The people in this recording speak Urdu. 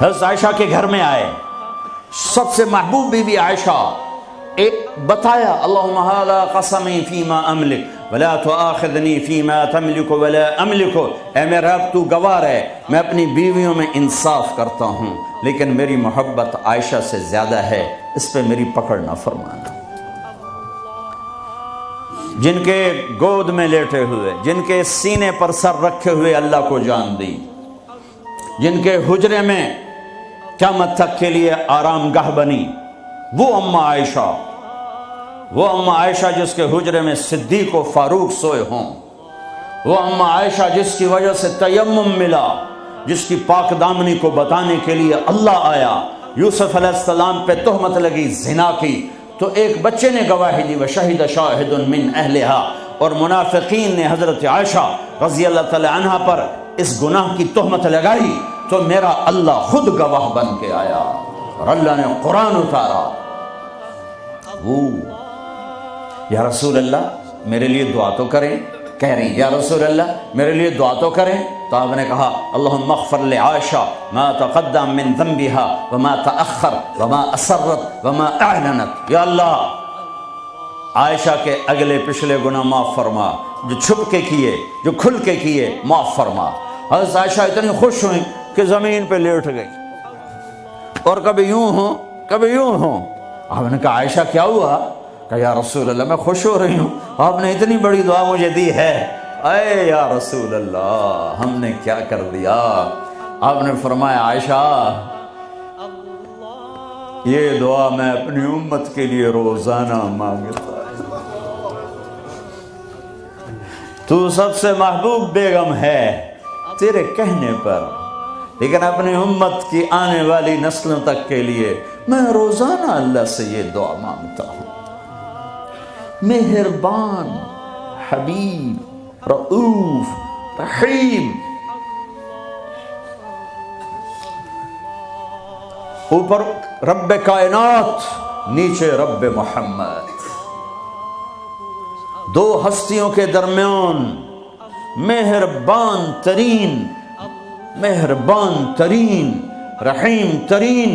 حضرت عائشہ کے گھر میں آئے، سب سے محبوب بیوی عائشہ، ایک بتایا اللہم ھذا قسمی فیما املک ولا تؤاخذنی فیما تملک ولا املک، اے میرا رب تو گواہ ہے میں اپنی بیویوں میں انصاف کرتا ہوں لیکن میری محبت عائشہ سے زیادہ ہے، اس پہ میری پکڑ نہ فرمانا۔ جن کے گود میں لیٹے ہوئے، جن کے سینے پر سر رکھے ہوئے اللہ کو جان دی، جن کے حجرے میں قیامت تک کے لیے آرام گاہ بنی، وہ اماں عائشہ جس کے حجرے میں صدیق و فاروق سوئے ہوں، وہ اماں عائشہ جس کی وجہ سے تیمم ملا، جس کی پاک دامنی کو بتانے کے لیے اللہ آیا، یوسف علیہ السلام پہ تہمت لگی زنا کی تو ایک بچے نے گواہی دی وشہد شاہد من اہلہا، اور منافقین نے حضرت عائشہ رضی اللہ تعالی عنہ پر اس گناہ کی تہمت لگائی تو میرا اللہ خود گواہ بن کے آیا اور اللہ نے قرآن اتارا۔ یا رسول اللہ میرے لیے دعا تو کریں، کہہ رہی یا رسول اللہ میرے لیے دعا تو کریں، تو آپ نے کہا اللہم اغفر لعائشہ ما تقدم من ذنبها وما تأخر وما اسرت وما اعلنت، یا اللہ عائشہ کے اگلے پچھلے گناہ معاف فرما، جو چھپ کے کیے جو کھل کے کیے معاف فرما۔ حضرت عائشہ اتنی خوش ہوئیں کہ زمین پہ لیٹ گئی، اور کبھی یوں ہوں کبھی یوں ہوں۔ آپ نے کہا عائشہ کیا ہوا؟ کہ یا رسول اللہ میں خوش ہو رہی ہوں، آپ نے اتنی بڑی دعا مجھے دی ہے۔ اے یا رسول اللہ ہم نے کیا کر دیا؟ آپ نے فرمایا عائشہ یہ دعا میں اپنی امت کے لیے روزانہ مانگتا ہوں، تو سب سے محبوب بیگم ہے تیرے کہنے پر، لیکن اپنی امت کی آنے والی نسلوں تک کے لیے میں روزانہ اللہ سے یہ دعا مانگتا ہوں۔ مہربان، حبیب، رؤوف، رحیم، اوپر رب کائنات نیچے رب محمد، دو ہستیوں کے درمیان مہربان ترین رحیم ترین